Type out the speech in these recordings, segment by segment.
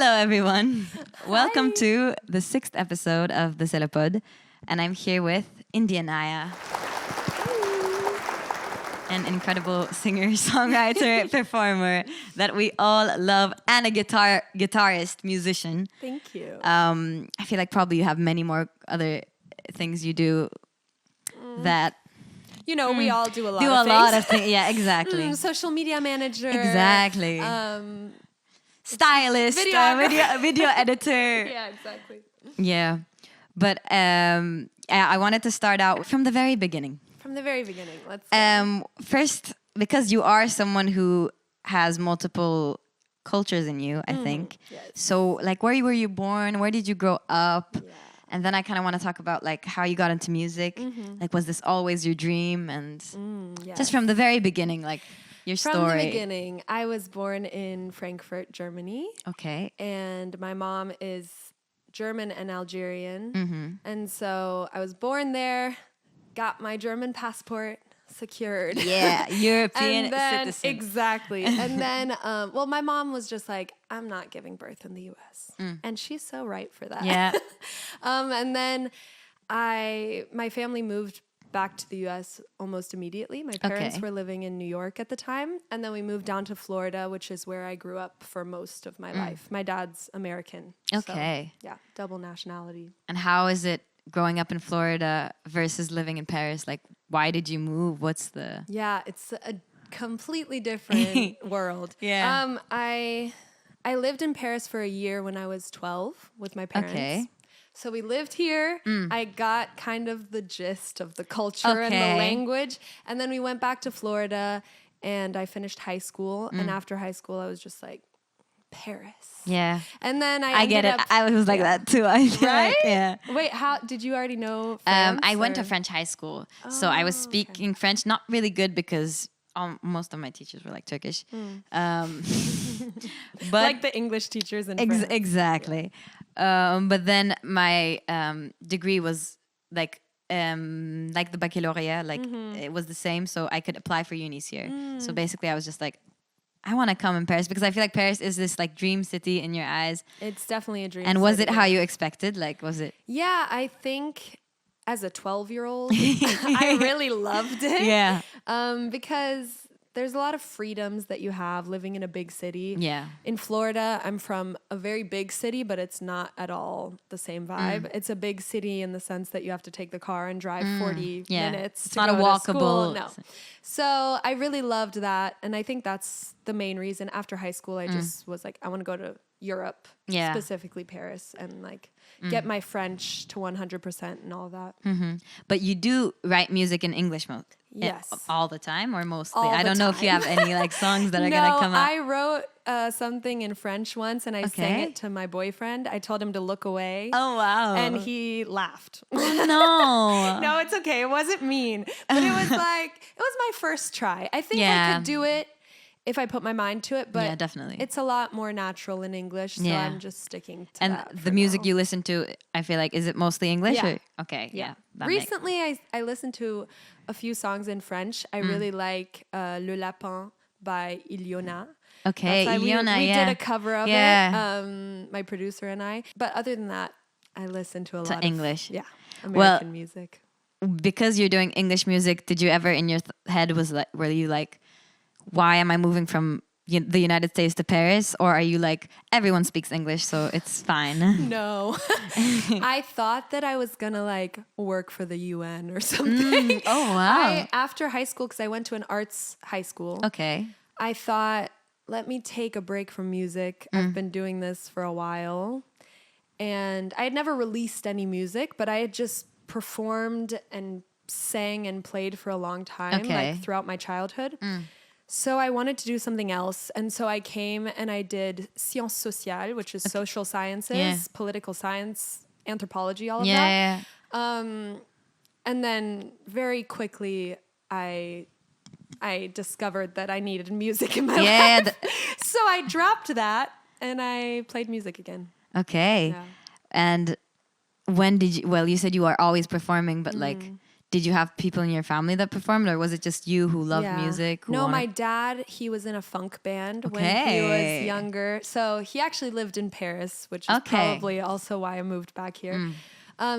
Hello, everyone. Welcome to the 6th episode of the Selopod. And I'm here with India Naia, an incredible singer-songwriter, performer that we all love, and a guitarist, musician. Thank you. I feel like probably you have many more other things you do that... You know, we all do a lot do of a things. lot of things. Yeah, exactly. Social media manager. Exactly. Stylist, video editor. Yeah, exactly. Yeah. But I wanted to start out from the very beginning. From the very beginning. Let's First, because you are someone who has multiple cultures in you, I think. Yes. So, like, where were you born? Where did you grow up? Yeah. And then I kind of want to talk about, like, how you got into music. Like, was this always your dream? And just from the very beginning, like, your story. From the beginning, I was born in Frankfurt, Germany. Okay. And my mom is German and Algerian. And so I was born there, got my German passport secured. Yeah, European citizen. Exactly. And then, well, my mom was just like, I'm not giving birth in the U.S. And she's so right for that. Yeah. And then my family moved back to the U.S. almost immediately. My parents were living in New York at the time. And then we moved down to Florida, which is where I grew up for most of my life. My dad's American. Okay. So, yeah, double nationality. And how is it growing up in Florida versus living in Paris? Like, why did you move? What's the... Yeah, it's a completely different world. Yeah. I lived in Paris for a year when I was 12 with my parents. Okay. So we lived here. I got kind of the gist of the culture and the language. And then we went back to Florida and I finished high school. And after high school, I was just like, Paris. Yeah. And then I get it. I was like that too. I feel Right? like, yeah. Wait, how did you already know France? I went to French high school. So I was speaking French, not really good because most of my teachers were like Turkish. But like the English teachers in France. Exactly. But then my degree was like the baccalaureate, like it was the same. So I could apply for unis here. So basically I was just like, I want to come in Paris because I feel like Paris is this like dream city in your eyes. It's definitely a dream And was city. it how you expected? Like, was it? Yeah, I think as a 12-year-old, I really loved it. Yeah. Because there's a lot of freedoms that you have living in a big city. Yeah. In Florida, I'm from a very big city, but it's not at all the same vibe. It's a big city in the sense that you have to take the car and drive 40 minutes. It's to not go a to walkable. school. No. So I really loved that. And I think that's the main reason. After high school, I just was like, I want to go to Europe, specifically Paris, and like get my French to 100% and all that. But you do write music in English mode? Yes. All the time or mostly? All I don't the know if you time. have any like songs that are going to come out. I wrote something in French once and I sang it to my boyfriend. I told him to look away. Oh, wow. And he laughed. No. No, it's okay. It wasn't mean. But it was like, it was my first try. I think I could do it if I put my mind to it, but yeah, definitely. It's a lot more natural in English, so I'm just sticking to that. And the music you listen to, I feel like, is it mostly English? Yeah. Or? Okay, yeah. Recently, I listened to a few songs in French. I really like Le Lapin by Ilyona. Okay, Ilyona, we did a cover of it, my producer and I. But other than that, I listen to a lot of English. American music. Because you're doing English music, did you ever in your head were you like, why am I moving from the United States to Paris? Or are you like, everyone speaks English, so it's fine? No. I thought that I was going to like work for the UN or something. Oh, wow. After high school, because I went to an arts high school. Okay. I thought, let me take a break from music. I've been doing this for a while. And I had never released any music, but I had just performed and sang and played for a long time, like throughout my childhood. So I wanted to do something else. And so I came and I did sciences sociales, which is social sciences, political science, anthropology, all of that. And then very quickly I discovered that I needed music in my life. So I dropped that and I played music again. Okay. Yeah. And when did you, well, you said you are always performing, but like, did you have people in your family that performed, or was it just you who loved music? No, my dad, he was in a funk band when he was younger. So he actually lived in Paris, which is probably also why I moved back here.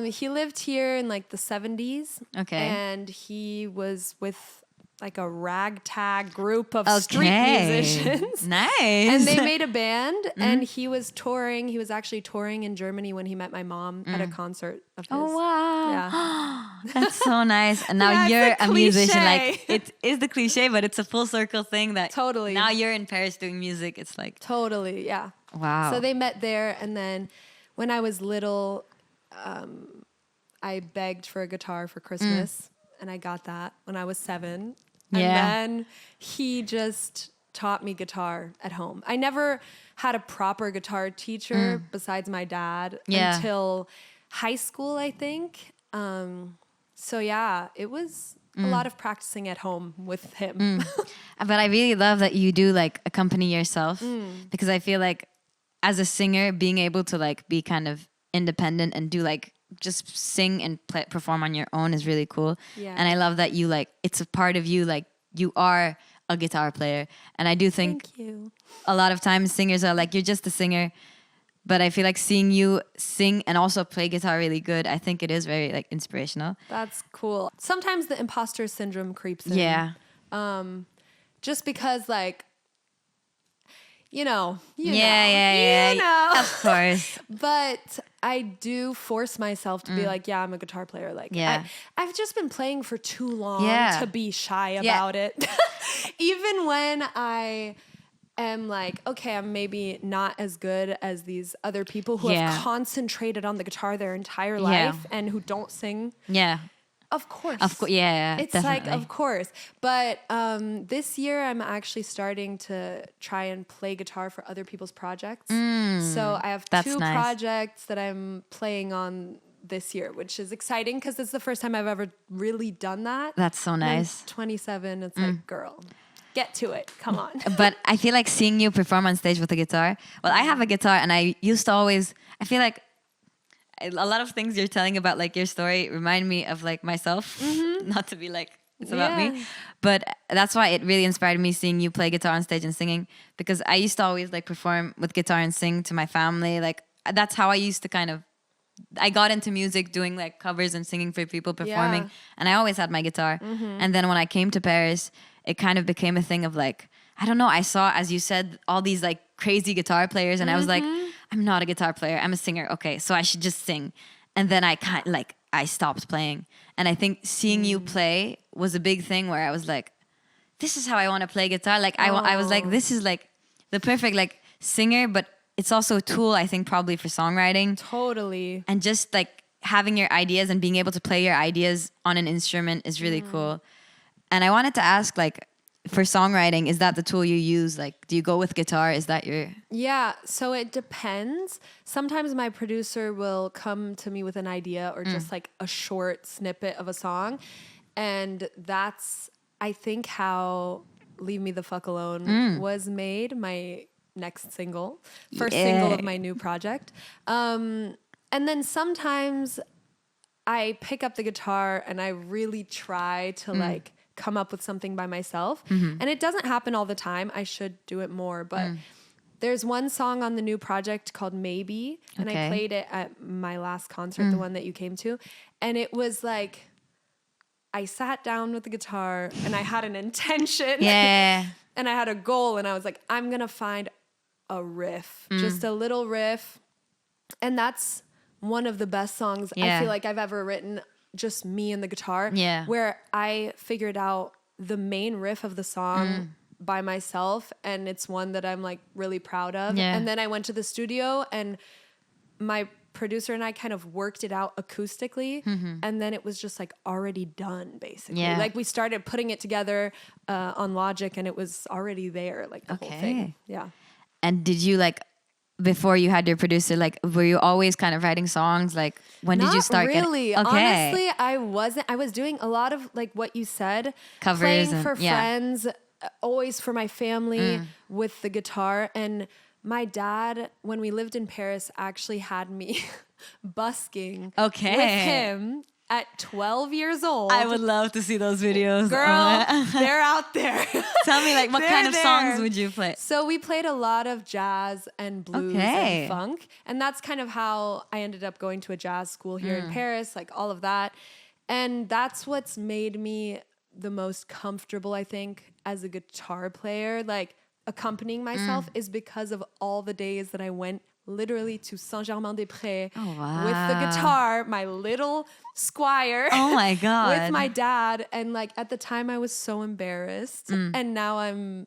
He lived here in like the 70s. And he was with like a ragtag group of street musicians. Nice. And they made a band, and he was touring. He was actually touring in Germany when he met my mom at a concert of his. Oh, wow. Yeah. That's so nice. And now you're a musician. Like, it is the cliche, but it's a full circle thing that totally. Now you're in Paris doing music. It's like totally, yeah. Wow. So they met there, and then when I was little, I begged for a guitar for Christmas, and I got that when I was 7. And then he just taught me guitar at home. I never had a proper guitar teacher besides my dad until high school, I think. So yeah, it was a lot of practicing at home with him. But I really love that you do like accompany yourself, because I feel like as a singer, being able to like be kind of independent and do like just sing and perform on your own is really cool. And I love that you like, it's a part of you, like you are a guitar player. And I do think a lot of times singers are like, you're just a singer, but I feel like seeing you sing and also play guitar really good, I think it is very like inspirational. That's cool. Sometimes the imposter syndrome creeps in. Yeah. Just because like, you know. Of course. But I do force myself to be like, yeah, I'm a guitar player. Like, I've just been playing for too long to be shy about it. Even when I am like, okay, I'm maybe not as good as these other people who have concentrated on the guitar their entire life and who don't sing. Yeah. Of course. It's definitely. like, of course. But this year, I'm actually starting to try and play guitar for other people's projects. So I have 2 projects that I'm playing on this year, which is exciting because it's the first time I've ever really done that. That's so nice. I'm 27, it's like, girl, get to it. Come on. But I feel like seeing you perform on stage with a guitar. Well, I have a guitar, and I used to always, I feel like a lot of things you're telling about like your story remind me of like myself. Not to be like it's about me, but that's why it really inspired me seeing you play guitar on stage and singing, because I used to always like perform with guitar and sing to my family. Like that's how I used to kind of, I got into music doing like covers and singing for people performing, and I always had my guitar. And then when I came to Paris, it kind of became a thing of like, I don't know, I saw, as you said, all these like crazy guitar players, and I was like, I'm not a guitar player, I'm a singer. Okay, so I should just sing. And then I stopped playing. And I think seeing you play was a big thing where I was like, this is how I want to play guitar. Like I was like, this is like the perfect like singer, but it's also a tool, I think, probably for songwriting. Totally. And just like having your ideas and being able to play your ideas on an instrument is really cool. And I wanted to ask, like, for songwriting, is that the tool you use? Like, do you go with guitar? Is that your... Yeah, so it depends. Sometimes my producer will come to me with an idea or just like a short snippet of a song. And that's, I think, how Leave Me the Fuck Alone was made, my next single, first single of my new project. And then sometimes I pick up the guitar and I really try to like come up with something by myself. And it doesn't happen all the time. I should do it more, but there's one song on the new project called Maybe, and I played it at my last concert, the one that you came to, and it was like, I sat down with the guitar and I had an intention and I had a goal, and I was like, I'm gonna find a riff, just a little riff. And that's one of the best songs I feel like I've ever written, just me and the guitar, where I figured out the main riff of the song by myself, and it's one that I'm like really proud of. And then I went to the studio and my producer and I kind of worked it out acoustically, and then it was just like already done, basically. Like we started putting it together on Logic, and it was already there, like the whole thing. And did you like, before you had your producer, like, were you always kind of writing songs? Like, when did you start? Not really. Honestly, I wasn't. I was doing a lot of like what you said, covers, playing for friends, always for my family with the guitar. And my dad, when we lived in Paris, actually had me busking with him at 12 years old. I would love to see those videos. Girl, they're out there. Tell me, like, what kind of songs there. would you play? So we played a lot of jazz and blues and funk. And that's kind of how I ended up going to a jazz school here in Paris, like all of that. And that's what's made me the most comfortable, I think, as a guitar player. Like, accompanying myself is because of all the days that I went literally to Saint-Germain-des-Prés with the guitar, my little Squire. Oh my God. With my dad. And like at the time I was so embarrassed. And now I'm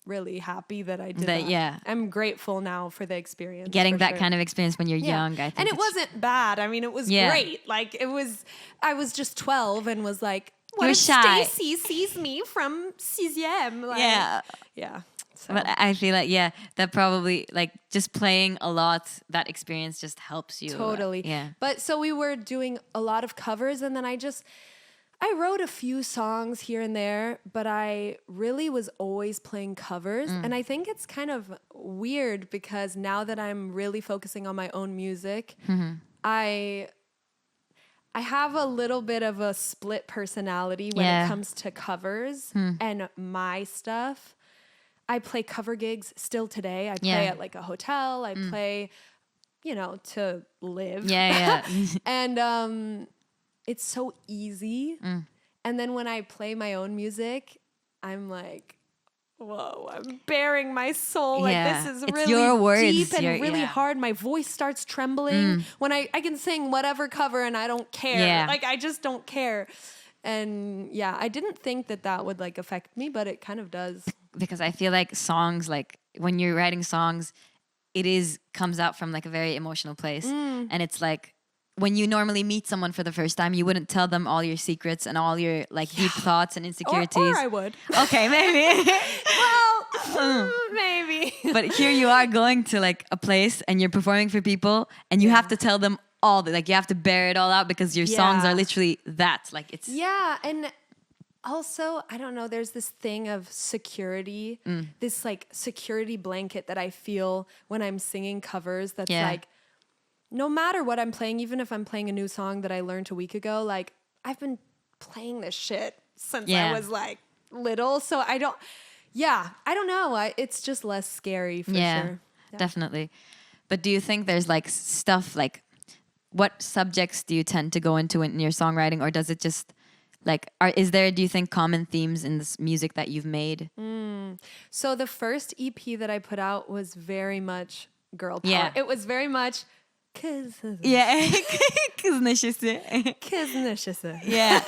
really happy that I did that. Yeah. I'm grateful now for the experience. Getting that kind of experience when you're young, I think. And it wasn't bad. I mean, it was great. Like I was just 12 and was like, what if Stacy sees me from sixième? Like, yeah. So. But I feel like, that probably, like, just playing a lot, that experience just helps you. Totally. But so we were doing a lot of covers, and then I wrote a few songs here and there, but I really was always playing covers. And I think it's kind of weird because now that I'm really focusing on my own music, I have a little bit of a split personality when it comes to covers and my stuff. I play cover gigs still today. I play at like a hotel. I play, to live. And it's so easy. And then when I play my own music, I'm like, whoa, I'm bearing my soul. Like this is really your words. Deep and really hard. My voice starts trembling. When I can sing whatever cover and I don't care. Like I just don't care. And I didn't think that would like affect me, but it kind of does. Because I feel like songs, like when you're writing songs, comes out from like a very emotional place. And it's like when you normally meet someone for the first time, you wouldn't tell them all your secrets and all your like deep thoughts and insecurities. Or I would. Okay, maybe. Well, maybe. But here you are going to like a place and you're performing for people and you have to tell them all that, like you have to bear it all out because your songs are literally that. Like it's and also, I don't know, there's this thing of security, this like security blanket that I feel when I'm singing covers that's like, no matter what I'm playing, even if I'm playing a new song that I learned a week ago, like I've been playing this shit since I was like little. So I don't know. It's just less scary for sure. Yeah, definitely. But do you think there's like stuff like, what subjects do you tend to go into in your songwriting, or does it just like, do you think common themes in this music that you've made? So the first EP that I put out was very much girl power. It was very much Kız neşesi. Yeah.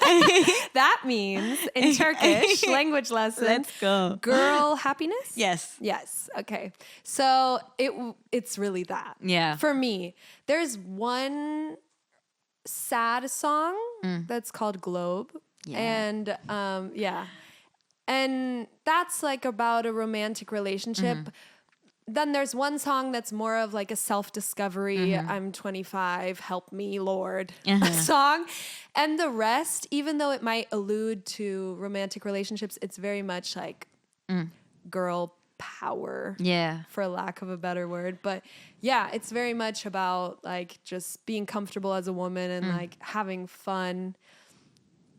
That means in Turkish language lesson. Let's go. Girl happiness? Yes. Okay. So it's really that. Yeah. For me, there's one sad song that's called Globe. And and that's like about a romantic relationship. Then there's one song that's more of like a self-discovery, I'm 25, help me, Lord, song. And the rest, even though it might allude to romantic relationships, it's very much like girl power, for lack of a better word. But it's very much about like just being comfortable as a woman and like having fun.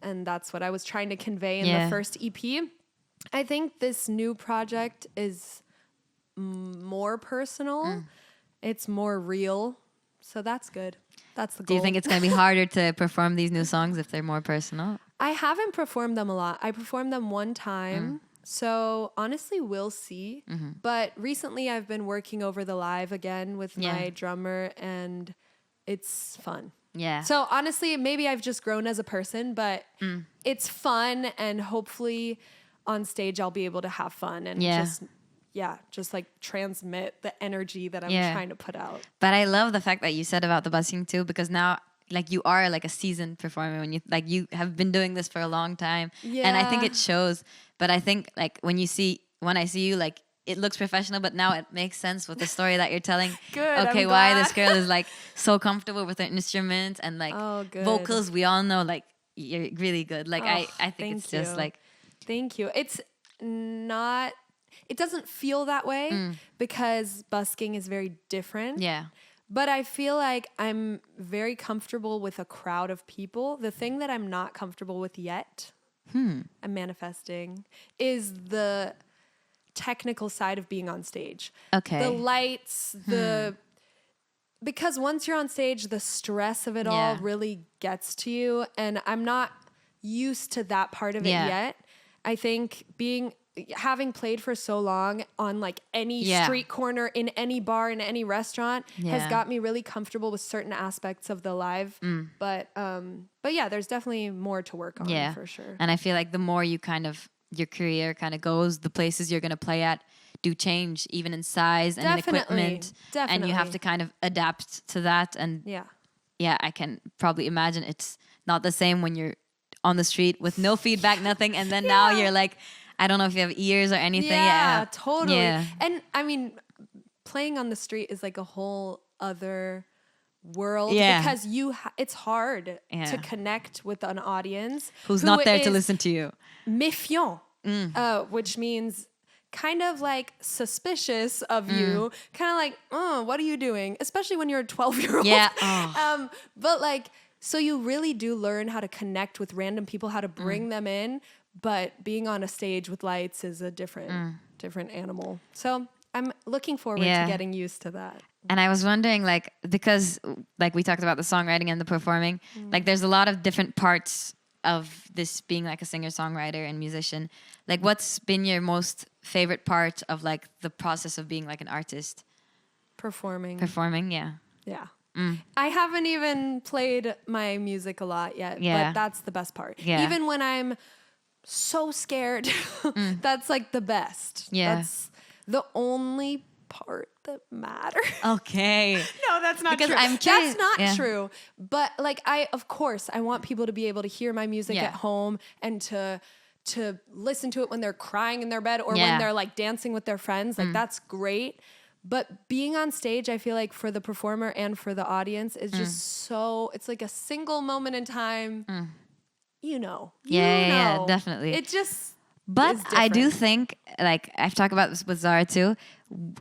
And that's what I was trying to convey in the first EP. I think this new project is more personal. It's more real. So that's good. That's the goal. Do you think it's going to be harder to perform these new songs if they're more personal? I haven't performed them a lot. I performed them one time. So honestly, we'll see. But recently I've been working over the live again with my drummer, and it's fun. Yeah. So honestly, maybe I've just grown as a person, but it's fun, and hopefully on stage I'll be able to have fun and just like transmit the energy that I'm trying to put out. But I love the fact that you said about the busking too, because now like you are like a seasoned performer when you have been doing this for a long time. And I think it shows. But I think like when I see you, like it looks professional, but now it makes sense with the story that you're telling. Good. Okay, why this girl is like so comfortable with her instrument and like vocals. We all know like you're really good. Like I think it's just like. Thank you. It's not. It doesn't feel that way because busking is very different. Yeah. But I feel like I'm very comfortable with a crowd of people. The thing that I'm not comfortable with yet, I'm manifesting, is the technical side of being on stage. Okay. The lights, because once you're on stage, the stress of it all really gets to you. And I'm not used to that part of it yet. I think having played for so long on like any street corner, in any bar, in any restaurant, has got me really comfortable with certain aspects of the live. But yeah, there's definitely more to work on for sure. And I feel like the more you your career kind of goes, the places you're going to play at do change, even in size and in equipment. Definitely. And you have to kind of adapt to that. And I can probably imagine it's not the same when you're on the street with no feedback, nothing. And then now you're like, I don't know if you have ears or anything. Yeah, totally. Yeah. And I mean, playing on the street is like a whole other world because it's hard to connect with an audience who's not there to listen to you. Méfiant, which means kind of like suspicious of you, kind of like, oh, what are you doing? Especially when you're a 12-year-old. Yeah. But like, so you really do learn how to connect with random people, how to bring them in. But being on a stage with lights is a different animal. So I'm looking forward to getting used to that. And I was wondering, like, because like we talked about the songwriting and the performing, like there's a lot of different parts of this being like a singer-songwriter and musician. Like, what's been your most favorite part of like the process of being like an artist? Performing, yeah. Yeah. I haven't even played my music a lot yet, but that's the best part. Yeah. Even when I'm so scared, that's like the best. Yeah. That's the only part that matters. Okay. No, that's not because true. I'm curious. That's not true. But like of course, I want people to be able to hear my music at home and to listen to it when they're crying in their bed or when they're like dancing with their friends. Like that's great. But being on stage, I feel like for the performer and for the audience is just it's like a single moment in time. You know. Yeah, definitely. It just But I do think, like, I've talked about this with Zara too.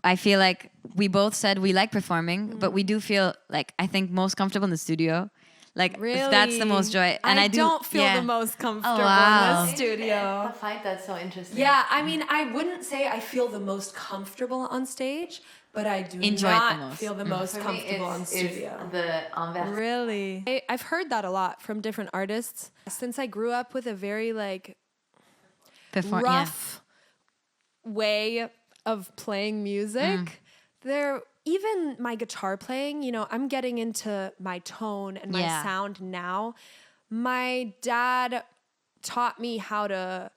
I feel like we both said we like performing, but we do feel like, I think, most comfortable in the studio. Like, that's the most joy. And I don't feel the most comfortable in the studio. I find that so interesting. Yeah, I mean, I wouldn't say I feel the most comfortable on stage, but I do not feel the most comfortable on studio. The Really? I've heard that a lot from different artists. Since I grew up with a very, like, rough way of playing music, even my guitar playing, you know, I'm getting into my tone and my sound now. My dad taught me how to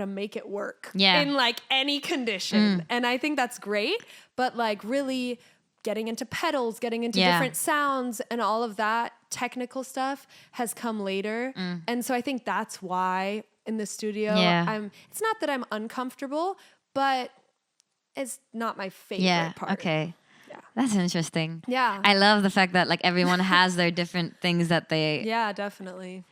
make it work in like any condition. And I think that's great, but like really getting into pedals, getting into different sounds and all of that technical stuff has come later. And so I think that's why in the studio, it's not that I'm uncomfortable, but it's not my favorite part. Okay. Yeah. That's interesting. Yeah. I love the fact that like everyone has their different things that they... Yeah, definitely.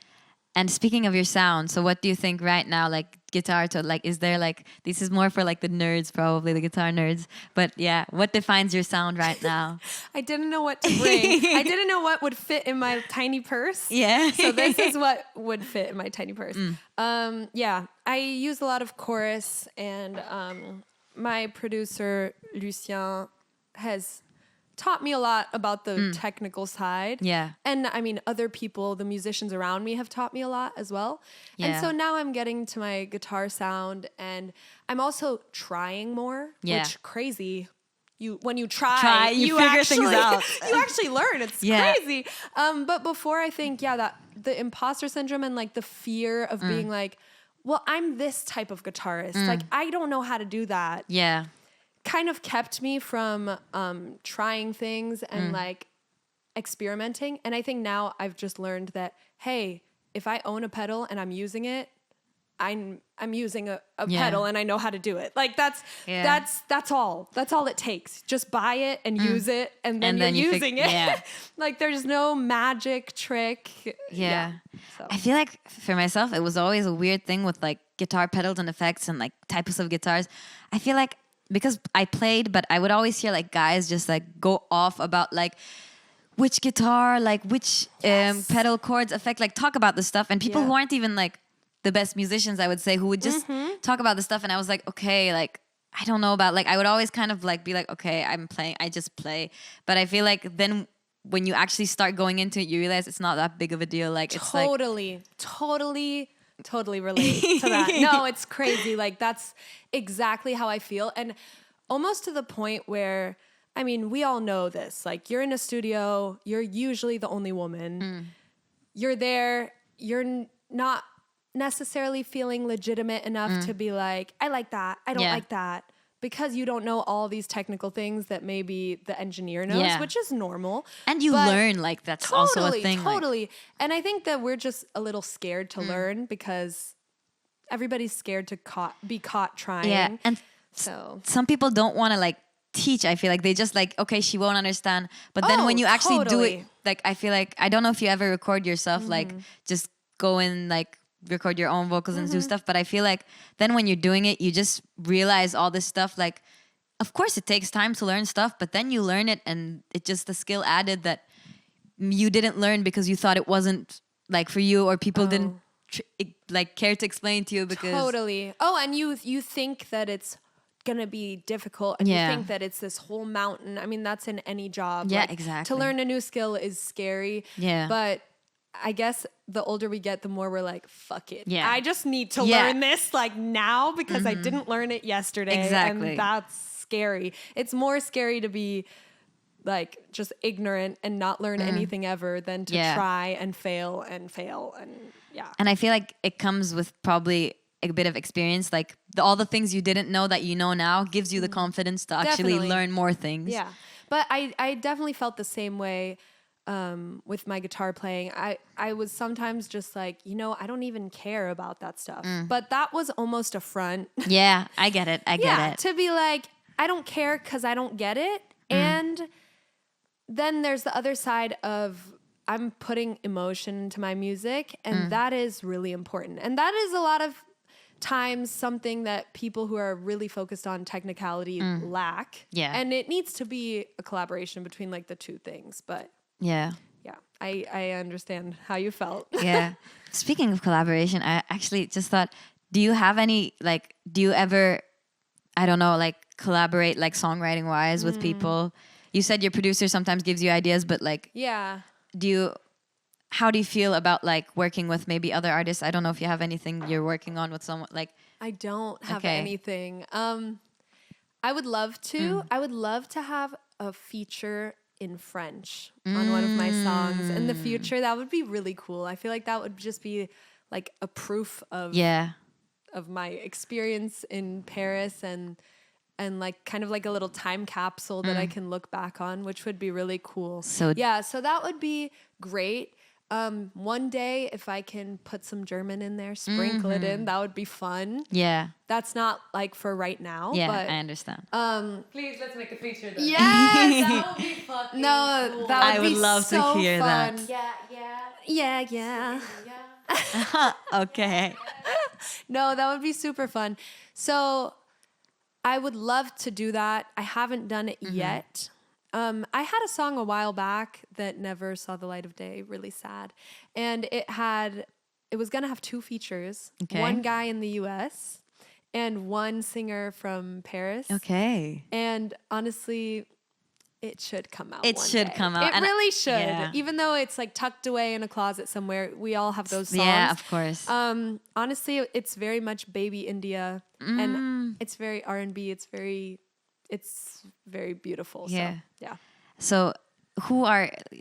And speaking of your sound, so what do you think right now, like guitar to like, is there like, this is more for like the nerds, probably the guitar nerds, but yeah, what defines your sound right now? I didn't know what to bring. I didn't know what would fit in my tiny purse. Yeah. So this is what would fit in my tiny purse. Yeah, I use a lot of chorus and my producer, Lucien, has taught me a lot about the technical side. Yeah. And I mean, other people, the musicians around me have taught me a lot as well. Yeah. And so now I'm getting to my guitar sound and I'm also trying more, which crazy. When you try you figure actually, things out. You actually learn. It's crazy. But before I think, that the imposter syndrome and like the fear of being like, well, I'm this type of guitarist. Like, I don't know how to do that. Yeah. Kind of kept me from trying things and like experimenting. And I think now I've just learned that, hey, if I own a pedal and I'm using it, I'm using a pedal and I know how to do it. Like that's all. That's all it takes. Just buy it and use it and then you're using it. Yeah. Like there's no magic trick. Yeah. So. I feel like for myself, it was always a weird thing with like guitar pedals and effects and like types of guitars. I feel like because I played, but I would always hear like guys just like go off about like which guitar, like which pedal chords affect, like talk about the stuff, and people who aren't even like the best musicians, I would say, who would just talk about the stuff, and I was like, okay, like I don't know about, like I would always kind of like be like, okay, I'm playing, I just play, but I feel like then when you actually start going into it, you realize it's not that big of a deal. Like it's like totally relate to that. No, it's crazy. Like that's exactly how I feel, and almost to the point where, I mean, we all know this. Like you're in a studio, you're usually the only woman. You're there, you're not necessarily feeling legitimate enough to be like, I like that, I don't like that, because you don't know all these technical things that maybe the engineer knows, which is normal. And you learn, like that's also a thing. Totally. Like, and I think that we're just a little scared to learn because everybody's scared to be caught trying. Yeah, and so some people don't want to like teach. I feel like they just like, okay, she won't understand. But then when you actually do it, like I feel like, I don't know if you ever record yourself, like just go in like record your own vocals and do stuff, but I feel like then when you're doing it, you just realize all this stuff. Like of course it takes time to learn stuff, but then you learn it, and it's just a skill added that you didn't learn because you thought it wasn't like for you, or people didn't like care to explain to you because and you think that it's gonna be difficult, and you think that it's this whole mountain. I mean, that's in any job. Yeah, like, exactly. To learn a new skill is scary. Yeah. But I guess the older we get, the more we're like, fuck it. Yeah. I just need to learn this like now because I didn't learn it yesterday. Exactly. And that's scary. It's more scary to be like just ignorant and not learn anything ever than to try and fail and And I feel like it comes with probably a bit of experience, like all the things you didn't know that you know now gives you the confidence to actually learn more things. Yeah. But I definitely felt the same way with my guitar playing. I was sometimes just like, I don't even care about that stuff. But that was almost a front. Yeah, I get it. I get it. To be like, I don't care because I don't get it. And then there's the other side of I'm putting emotion into my music, and that is really important. And that is a lot of times something that people who are really focused on technicality lack. Yeah. And it needs to be a collaboration between like the two things. But yeah, I understand how you felt. Yeah. Speaking of collaboration, I actually just thought, do you have any, like, do you ever, I don't know, like collaborate like songwriting wise with people? You said your producer sometimes gives you ideas, but like, how do you feel about like working with maybe other artists? I don't know if you have anything you're working on with someone like. I don't have anything. I would love to. I would love to have a feature in French on one of my songs in the future. That would be really cool. I feel like that would just be like a proof of my experience in Paris, and like kind of like a little time capsule that I can look back on, which would be really cool. So that would be great. One day, if I can put some German in there, sprinkle it in, that would be fun. Yeah. That's not like for right now. Yeah, but, I understand. Please, let's make a feature then. Yes! That would be fucking No, cool. that would be I would love so to hear fun. that. Yeah. Okay. No, that would be super fun. So I would love to do that. I haven't done it yet. I had a song a while back that never saw the light of day, really sad. And it was going to have 2 features. Okay. One guy in the US and one singer from Paris. Okay. And honestly, it should come out. It should come out. It really should. Yeah. Even though it's like tucked away in a closet somewhere, we all have those songs. Yeah, of course. Honestly, it's very much baby India, and it's very R&B. It's very beautiful. Yeah. So, yeah. So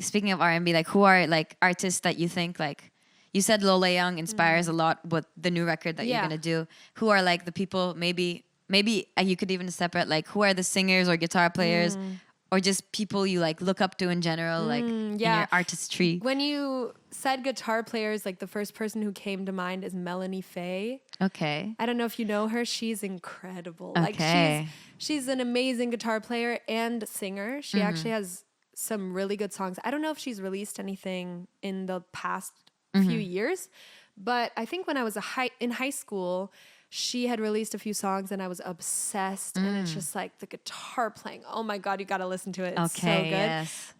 speaking of R&B, like who are like artists that you think, like you said Lola Young inspires a lot with the new record that you're going to do. Who are like the people, maybe you could even separate, like who are the singers or guitar players or just people you like look up to in general, like in your artistry? When you said guitar players, like the first person who came to mind is Melanie Faye. Okay. I don't know if you know her. She's incredible. Okay. Like she's an amazing guitar player and singer. She actually has some really good songs. I don't know if she's released anything in the past few years, but I think when I was in high school, she had released a few songs and I was obsessed. And it's just like the guitar playing. Oh my God, you got to listen to it. It's so good. Yes.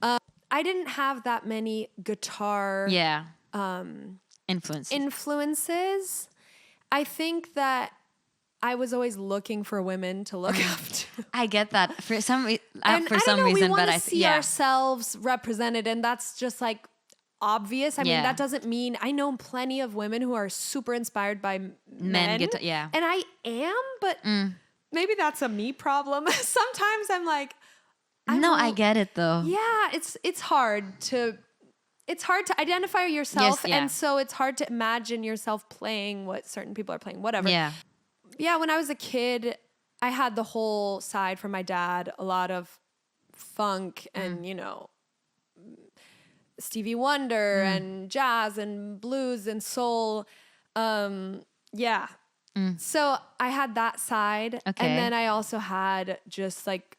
I didn't have that many guitar influences. I think that I was always looking for women to look up to. I get that for some reason, we but want I to see ourselves represented, and that's just like obvious. I mean, that doesn't mean I know plenty of women who are super inspired by men. And I am, but maybe that's a me problem. Sometimes I'm like, I get it though. Yeah, it's hard to identify yourself, and so it's hard to imagine yourself playing what certain people are playing. Whatever. Yeah. When I was a kid, I had the whole side from my dad, a lot of funk and Stevie Wonder and jazz and blues and soul. So I had that side, and then I also had just like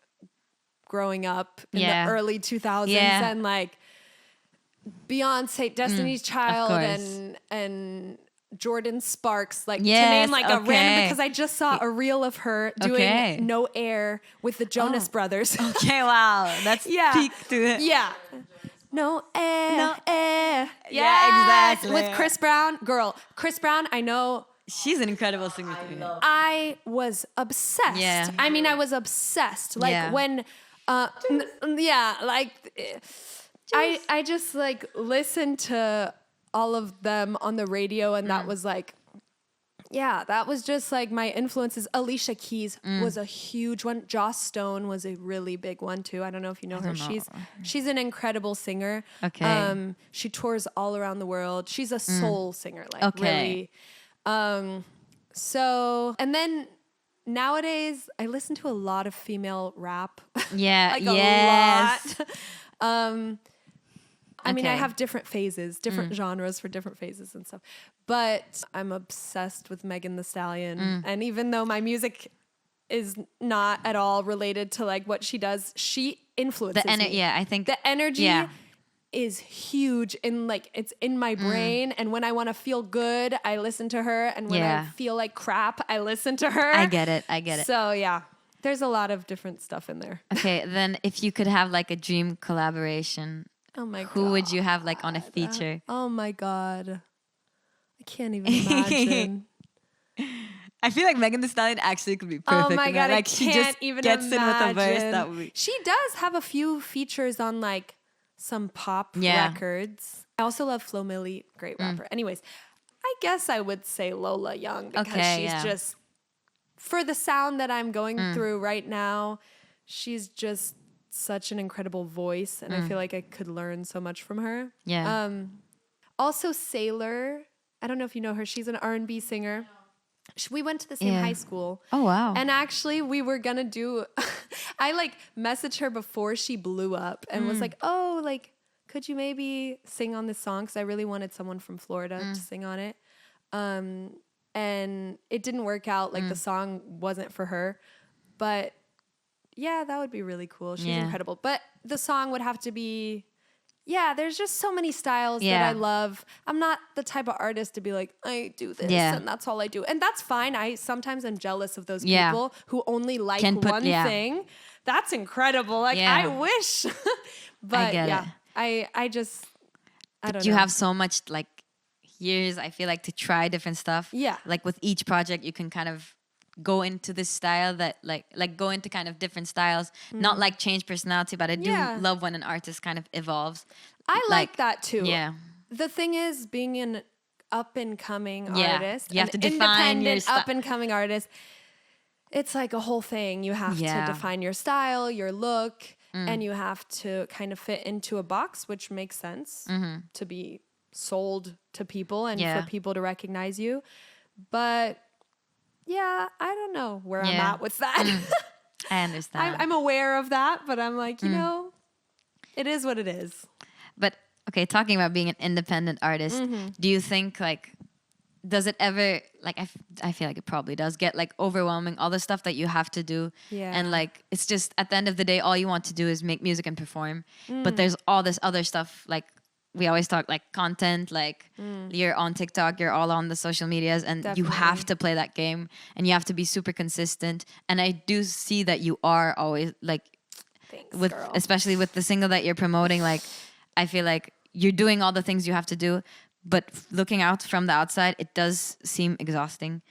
growing up in the early 2000s and like Beyonce, Destiny's Child, and Jordan Sparks, like to name like a random, because I just saw a reel of her doing No Air with the Jonas Brothers. Okay, wow, that's peak to it. Yeah. No air. Yeah, exactly. With Chris Brown. Girl, Chris Brown, I know. She's an incredible singer. I was obsessed. Yeah. I mean, I was obsessed. Like when, like I just like listened to all of them on the radio, and that was like, that was just like my influences. Alicia Keys was a huge one. Joss Stone was a really big one too. I don't know if you know her. She's an incredible singer. Okay. She tours all around the world. She's a soul singer, like really. So, and then nowadays I listen to a lot of female rap. Yeah. Like a lot. I mean, I have different phases, different genres for different phases and stuff. But I'm obsessed with Megan Thee Stallion. And even though my music is not at all related to like what she does, she influences me. Yeah, I think the energy is huge, in like it's in my brain. And when I want to feel good, I listen to her. And when I feel like crap, I listen to her. I get it. So yeah, there's a lot of different stuff in there. Okay, then if you could have like a dream collaboration, oh my God, who would you have like on a feature? Oh my God, I can't even imagine. I feel like Megan Thee Stallion actually could be perfect. Oh my God, like I she can't just even gets imagine. in with a verse that would be. She does have a few features on like some pop records. I also love Flo Milli, great rapper. Anyways, I guess I would say Lola Young, because she's just, for the sound that I'm going through right now, she's just such an incredible voice, and I feel like I could learn so much from her. Yeah. Also Sailor, I don't know if you know her. She's an R&B singer. We went to the same high school. Oh, wow. And actually we were gonna do, I like messaged her before she blew up and was like, oh, like, could you maybe sing on this song? Because I really wanted someone from Florida to sing on it. And it didn't work out. Like the song wasn't for her. But yeah, that would be really cool. She's incredible. But the song would have to be, there's just so many styles that I love. I'm not the type of artist to be like, I do this and that's all I do. And that's fine. I sometimes am jealous of those people who only like one thing. That's incredible. Like I wish. But I get it. I just, I don't know. You have so much like years, I feel like, to try different stuff. Yeah. Like with each project, you can kind of go into this style that like go into kind of different styles, not like change personality, but I do love when an artist kind of evolves. I like that too. Yeah. The thing is, being an up and coming artist, you have to define your up and coming artist, it's like a whole thing. You have to define your style, your look, and you have to kind of fit into a box, which makes sense to be sold to people and for people to recognize you. But yeah, I don't know where I'm at with that. I understand. I'm aware of that, but I'm like, you know, it is what it is. But okay, talking about being an independent artist, do you think like, does it ever, like, I feel like it probably does get like overwhelming, all the stuff that you have to do. Yeah. And like, it's just at the end of the day, all you want to do is make music and perform. But there's all this other stuff like we always talk like content, like you're on TikTok, you're all on the social medias, and you have to play that game and you have to be super consistent. And I do see that you are always like, Thanks, with girl. especially with the single that you're promoting, like I feel like you're doing all the things you have to do, but looking out from the outside, it does seem exhausting.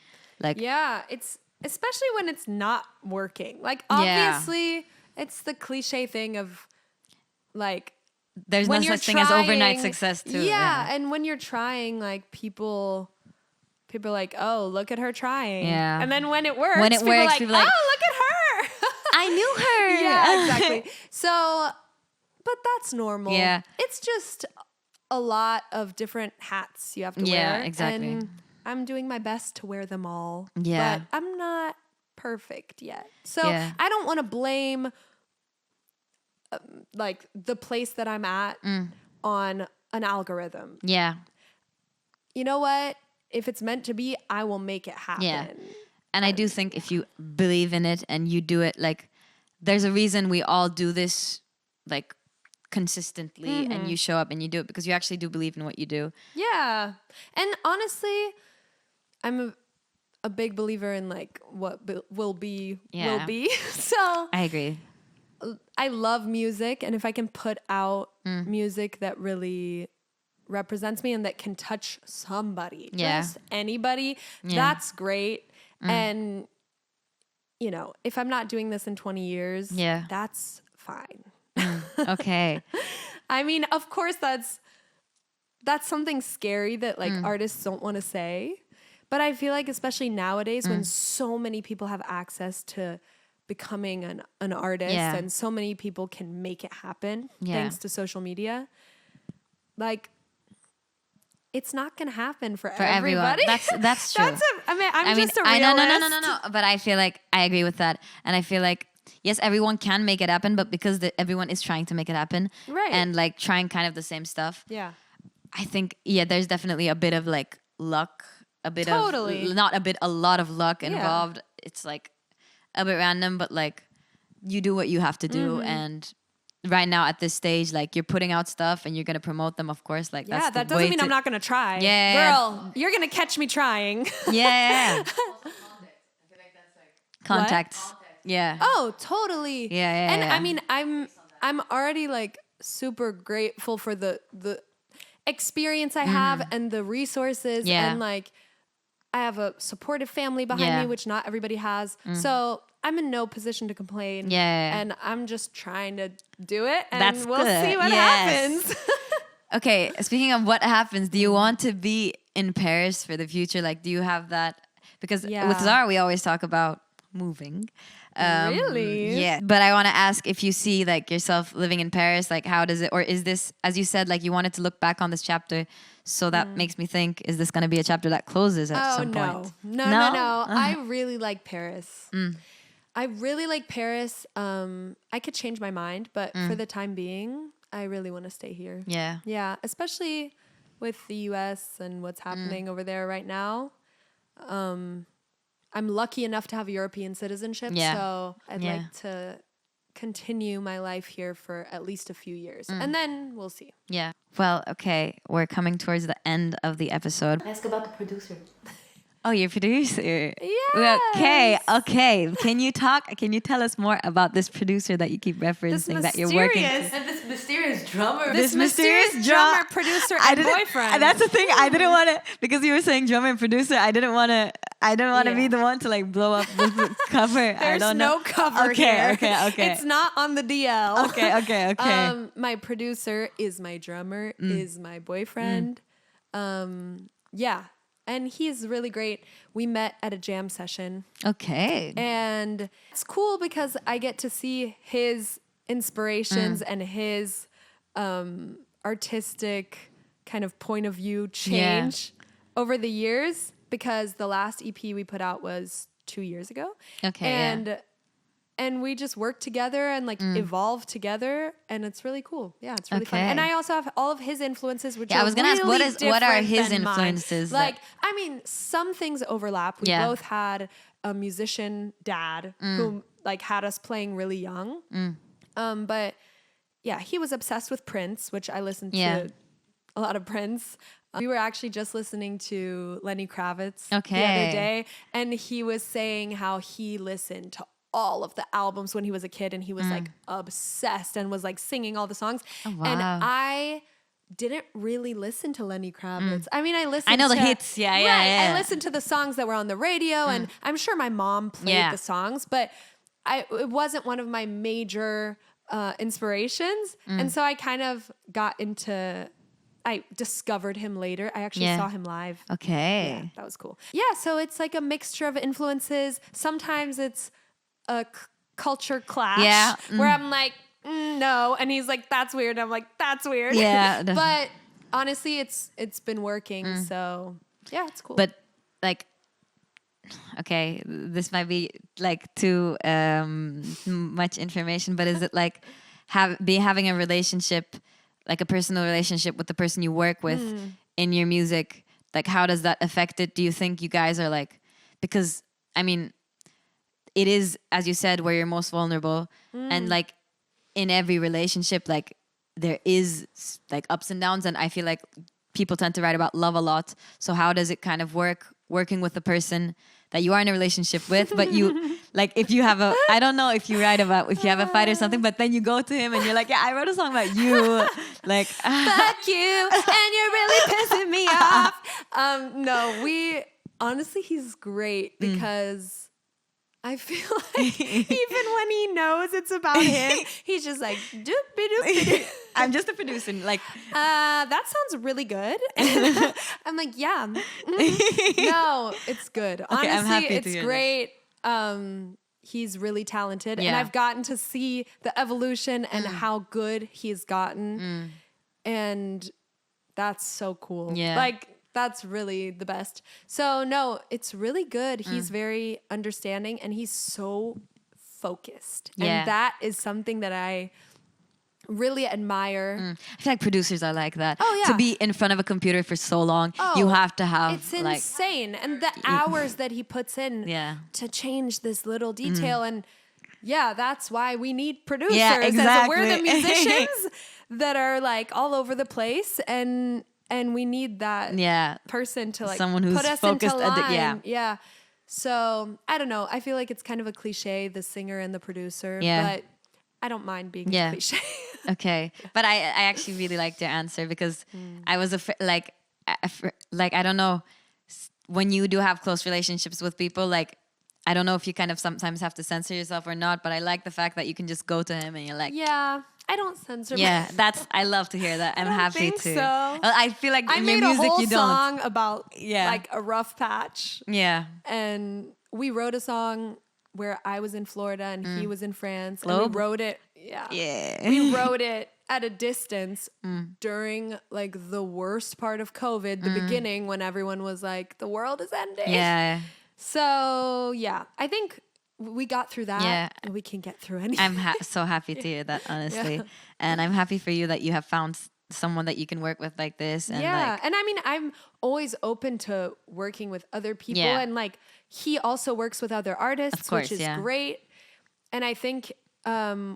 Like Yeah, it's especially when it's not working. Like Yeah. obviously it's the cliche thing of like there's no when you're such thing as overnight trying- success too. Yeah, and when you're trying, like people are like, oh, look at her trying. Yeah. And then when it works, When it people are works, like, people are like, oh, look at her. I knew her. Yeah, exactly. So, but that's normal. Yeah. It's just a lot of different hats you have to wear. Yeah, exactly. And I'm doing my best to wear them all. Yeah. But I'm not perfect yet. So Yeah. I don't want to blame like the place that I'm at on an algorithm. Yeah. You know what? If it's meant to be, I will make it happen. Yeah. And I do think if you believe in it and you do it, like, there's a reason we all do this, like, consistently, and you show up and you do it because you actually do believe in what you do. Yeah. And honestly, I'm a big believer in like what will be, Yeah. will be. So I agree. I love music. And if I can put out music that really represents me and that can touch somebody, Yeah. just anybody, Yeah. that's great. And, you know, if I'm not doing this in 20 years, Yeah. that's fine. Okay. I mean, of course, that's something scary that like artists don't want to say. But I feel like especially nowadays when so many people have access to becoming an artist Yeah. and so many people can make it happen Yeah. thanks to social media, like it's not going to happen for everyone. everybody. That's true. I'm just a realist. I know. But I feel like I agree with that, and I feel like yes, everyone can make it happen, but because everyone is trying to make it happen, Right. and like trying kind of the same stuff. Yeah. I think there's definitely a bit of like luck, a bit Totally. of not a bit, a lot of luck involved. It's like a bit random, but like you do what you have to do, and right now at this stage, like you're putting out stuff and you're gonna promote them, of course. Like Yeah, that's that the doesn't way mean to, I'm not going to try. Yeah. Girl, you're going to catch me trying. Yeah. Contacts. Context. Yeah. Oh, totally. Yeah. And I mean, I'm already like super grateful for the experience I have and the resources Yeah. and like I have a supportive family behind Yeah. me, which not everybody has. So I'm in no position to complain. Yeah. And I'm just trying to do it and That's we'll good. see what Yes. happens. Okay, speaking of what happens, do you want to be in Paris for the future? Like, do you have that? Because Yeah. with Zara, we always talk about moving. Really? Yeah. But I want to ask if you see like yourself living in Paris, like how does it, or is this, as you said, like you wanted to look back on this chapter. So that makes me think, is this going to be a chapter that closes at some point? No. I really like Paris. I really like Paris. I could change my mind, but for the time being, I really want to stay here. Yeah. Yeah, especially with the US and what's happening over there right now. I'm lucky enough to have European citizenship, Yeah. so I'd Yeah. like to continue my life here for at least a few years. And then we'll see. Yeah. Well, okay. We're coming towards the end of the episode. Ask about the producer. Oh, your producer. Yes. Okay. Can you tell us more about this producer that you keep referencing that you're working mysterious- And this mysterious drummer. This mysterious drummer, producer, and boyfriend. That's the thing. I didn't want to, because you were saying drummer and producer. I didn't want to be Yeah. the one to like blow up the cover. I There's don't no know. cover here. Okay. It's not on the DL. Okay. My producer is my drummer, is my boyfriend. Yeah. And he's really great. We met at a jam session. Okay. And it's cool because I get to see his inspirations and his artistic kind of point of view change over the years, because the last EP we put out was 2 years ago. Okay. And we just work together and like evolve together, and it's really cool. Yeah, it's really fun. Okay. And I also have all of his influences, which Yeah, are I was gonna ask, really what are different his than mine. influences that- Like, I mean, some things overlap. We Yeah. both had a musician dad who like had us playing really young. But yeah, he was obsessed with Prince, which I listened Yeah. to a lot of Prince. We were actually just listening to Lenny Kravitz the Okay. other day, and he was saying how he listened to all of the albums when he was a kid, and he was like obsessed and was like singing all the songs. Oh, And wow. I didn't really listen to Lenny Kravitz. I mean, I listened I know to the hits. Yeah, yeah, right, yeah. I listened to the songs that were on the radio, and I'm sure my mom played Yeah. the songs, but it wasn't one of my major inspirations. And so I kind of got into, I discovered him later. I actually Yeah. saw him live. Okay. Yeah, that was cool. Yeah, so it's like a mixture of influences. Sometimes it's a culture clash Yeah, where I'm like, no, and he's like, that's weird. And I'm like, that's weird. Yeah. But honestly, it's been working. So yeah, it's cool. But like, okay, this might be like too much information, but is it like having a relationship, like a personal relationship with the person you work with in your music? Like, how does that affect it? Do you think you guys are like, because I mean, it is, as you said, where you're most vulnerable, and like in every relationship, like there is like ups and downs, and I feel like people tend to write about love a lot. So how does it kind of work working with the person that you are in a relationship with, but you like, if you have I don't know if you write about if you have a fight or something, but then you go to him and you're like, yeah, I wrote a song about you, like fuck you, and you're really pissing me off. No, honestly, he's great because I feel like even when he knows it's about him, he's just like, doop-a-doop-a-doop. I'm just a producer. Like, that sounds really good. And I'm like, yeah. No, it's good. Okay, I'm Honestly, happy to it's hear great. He's really talented. And Yeah. I've gotten to see the evolution and how good he's gotten. And that's so cool. Yeah. Like, that's really the best. So no, it's really good. He's very understanding and he's so focused. Yeah. And that is something that I really admire. I feel like producers are like that. Oh, yeah. To be in front of a computer for so long, you have to have It's like, insane. And the hours that he puts in Yeah. to change this little detail. And yeah, that's why we need producers. Yeah, And so we're the exactly. musicians that are like all over the place, and we need that yeah, person to like Someone who's put us focused into at the- line. yeah. Yeah. So I don't know. I feel like it's kind of a cliche, the singer and the producer. Yeah. But I don't mind being Yeah. a cliche. Okay, but I actually really liked your answer because I was like I don't know, when you do have close relationships with people, like I don't know if you kind of sometimes have to censor yourself or not, but I like the fact that you can just go to him and you're like, Yeah. I don't censor yeah, I love to hear that. I'm don't happy think to. so. I feel like I in your made a music whole you don't. song about Yeah. like a rough patch. Yeah, And we wrote a song where I was in Florida and he was in France. And Globe? we wrote it. Yeah. yeah, We wrote it at a distance during like the worst part of COVID, the beginning when everyone was like, the world is ending. yeah. So yeah, I think we got through that. Yeah. And we can get through anything. I'm so happy to hear that, honestly, and I'm happy for you that you have found someone that you can work with like this. And yeah. like, And I mean, I'm always open to working with other people. Yeah. And like, he also works with other artists, Of course, which is yeah. great. And I think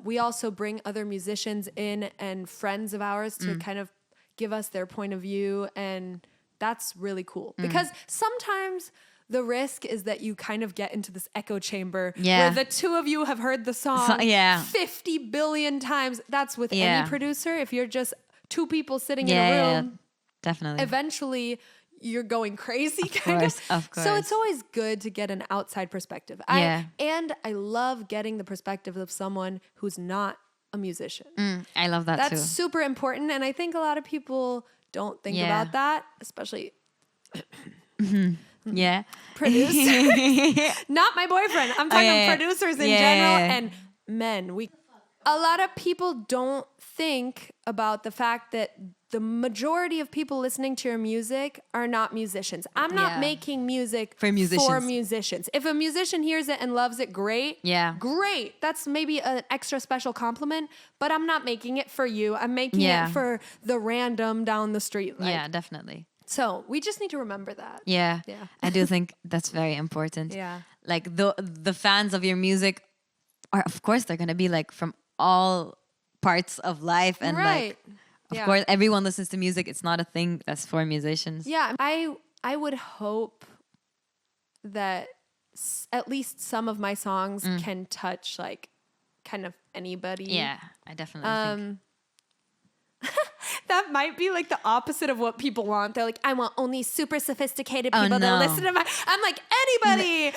we also bring other musicians in and friends of ours to kind of give us their point of view. And that's really cool because sometimes the risk is that you kind of get into this echo chamber Yeah. where the two of you have heard the song yeah. 50 billion times. That's with Yeah. any producer. If you're just two people sitting yeah, in a yeah, room, definitely. eventually you're going crazy Of kind course, of So course. it's always good to get an outside perspective. Yeah. And I love getting the perspective of someone who's not a musician. I love that That's too. super important. And I think a lot of people don't think Yeah. about that, especially Yeah. producers. Not my boyfriend. I'm talking yeah, yeah. producers in Yeah, general yeah, yeah. and men. A lot of people don't think about the fact that the majority of people listening to your music are not musicians. I'm not Yeah. making music For musicians. musicians. If a musician hears it and loves it, great. Yeah. Great. That's maybe an extra special compliment, but I'm not making it for you. I'm making Yeah. it for the random down the street. Like, Yeah, definitely. So we just need to remember that. Yeah. Yeah. I do think that's very important. Yeah. Like the fans of your music are, of course, they're gonna be like from all parts of life and Right. like Of Yeah. course, everyone listens to music. It's not a thing that's for musicians. Yeah, I would hope that at least some of my songs can touch like kind of anybody. Yeah, I definitely think. That might be like the opposite of what people want. They're like, I want only super sophisticated Oh, people no. that listen to my. I'm like, anybody.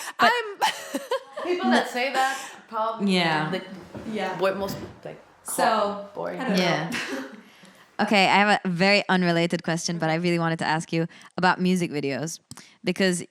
People that say that probably Yeah. like Yeah. most like So, boring. I don't know. Yeah. Okay, I have a very unrelated question, but I really wanted to ask you about music videos because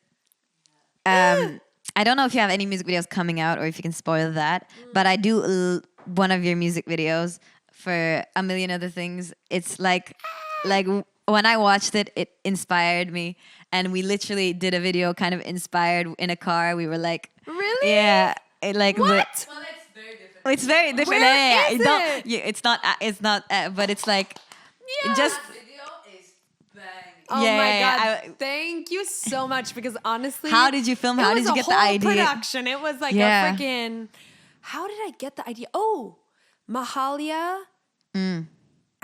I don't know if you have any music videos coming out or if you can spoil that, but I do one of your music videos for a million other things. It's like when I watched it, it inspired me, and we literally did a video kind of inspired in a car. We were like, Really? yeah, it like What? Well, it's very different. it's very different. Where Yeah, is you don't- it? yeah, it's not, but it's like Yeah. just. Video is bang. Oh Yeah, my yeah, god! yeah, Thank you so much because honestly, How did you film? it How was did you a get the whole idea? Production. It was like Yeah. a freaking. How did I get the idea? Oh, Mahalia.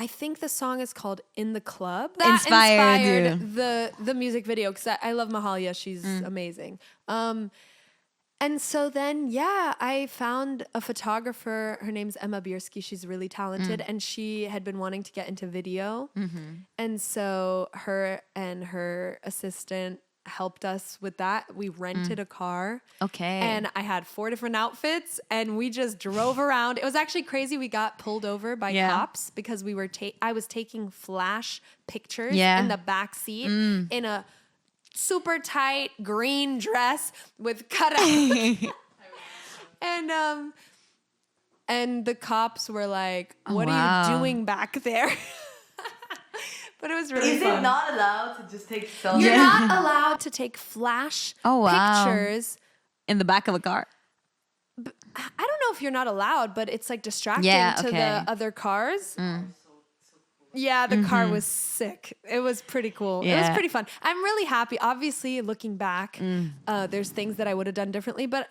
I think the song is called "In the Club." That Inspired you. the music video because I love Mahalia. She's amazing. And so then, yeah, I found a photographer. Her name's Emma Bierski. She's really talented, and she had been wanting to get into video. And so her and her assistant helped us with that. We rented a car. Okay. And I had 4 different outfits, and we just drove around. It was actually crazy. We got pulled over by Yeah. cops because we were I was taking flash pictures Yeah. in the back seat in a super tight green dress with cutouts. and the cops were like, "What wow. are you doing back there?" But it was really Is fun. it not allowed to just take selfies? You're not allowed to take flash Oh, wow. pictures. In the back of a car. I don't know if you're not allowed, but it's like distracting Yeah, to okay. the other cars. Yeah, the car was sick. It was pretty cool. It was Yeah. pretty fun. I'm really happy. Obviously, looking back, there's things that I would have done differently, but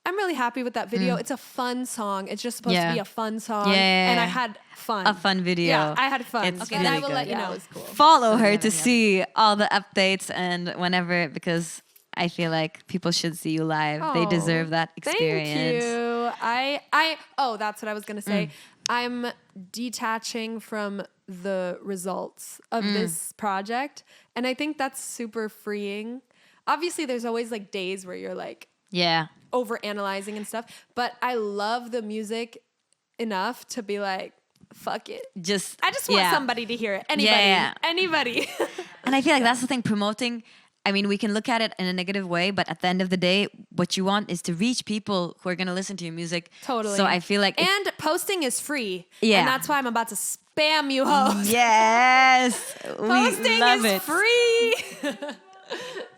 I'm really happy with that video. It's a fun song. It's just supposed to Yeah. be a fun song. Yeah. And I had fun. A fun video. Yeah, I had fun. It's Okay, really I will let good. you Yeah, know. it was cool. Follow her to see all the updates and whenever, because I feel like people should see you live. They Oh, deserve that experience. Thank you. Oh, that's what I was gonna say. I'm detaching from the results of this project, and I think that's super freeing. Obviously, there's always like days where you're like Yeah. over analyzing and stuff, but I love the music enough to be like, fuck it. I just want yeah. somebody to hear it. Anybody. Yeah. Anybody. And I feel like that's the thing, promoting. I mean, we can look at it in a negative way, but at the end of the day, what you want is to reach people who are going to listen to your music. Totally. So I feel like. And posting is free. Yeah. And that's why I'm about to spam you hoes. Yes. Posting we love is it. free.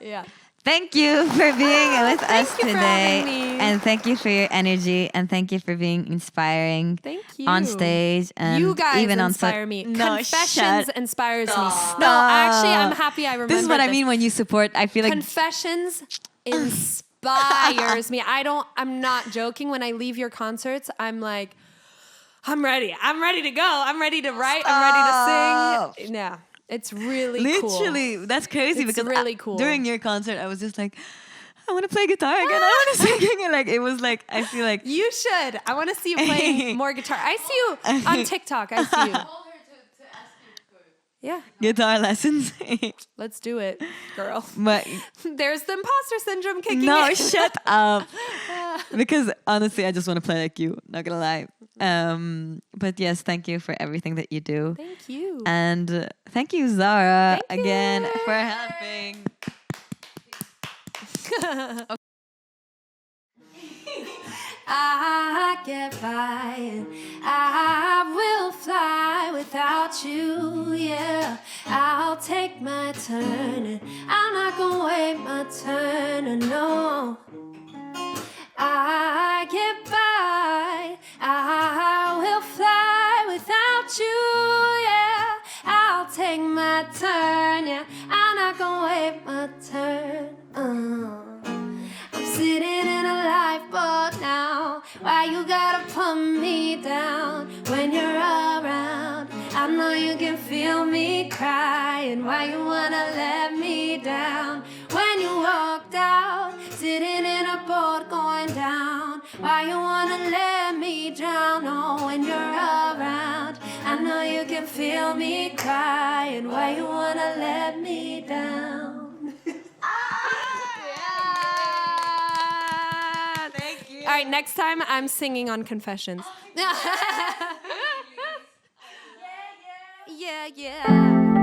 Yeah. Thank you for being with us you for today. having me. And thank you for your energy. And thank you for being inspiring. Thank you. On stage. And You guys even inspire me. No, Confessions shut inspires me. up. No, actually, I'm happy I remember This is what I mean when you support. I feel like. Confessions inspires me. I'm not joking. When I leave your concerts, I'm like, I'm ready. I'm ready to go. I'm ready to write. I'm ready to sing. Yeah. It's really cool. Literally, that's crazy It's because really cool. during your concert, I was just like, I want to play guitar again. I want to sing again. Like it was like I feel like You should. I want to see you playing more guitar. I see you on TikTok. I see you. Told her to ask you for Yeah. guitar lessons. Let's do it, girl. But There's the imposter syndrome kicking no, in. shut up. Because honestly, I just want to play like you. Not gonna lie. But yes, thank you for everything that you do. Thank you. And thank you, Zara, Thank again you. for helping. I get by and I will fly without you, yeah. I'll take my turn and I'm not gonna wait my turn, no. I get by, I will fly without you, yeah. I'll take my turn, yeah. I'm not gonna wait my turn, I'm sitting in a lifeboat now. Why you gotta put me down when you're around? I'm not know you can feel me crying. Why you wanna let me down? When you walked out, sitting in a boat going down. Why you wanna let me drown? Oh, when you're around, I know you can feel me crying. Why you wanna let me down? Thank you. All right, next time I'm singing on Confessions. Yeah, yeah.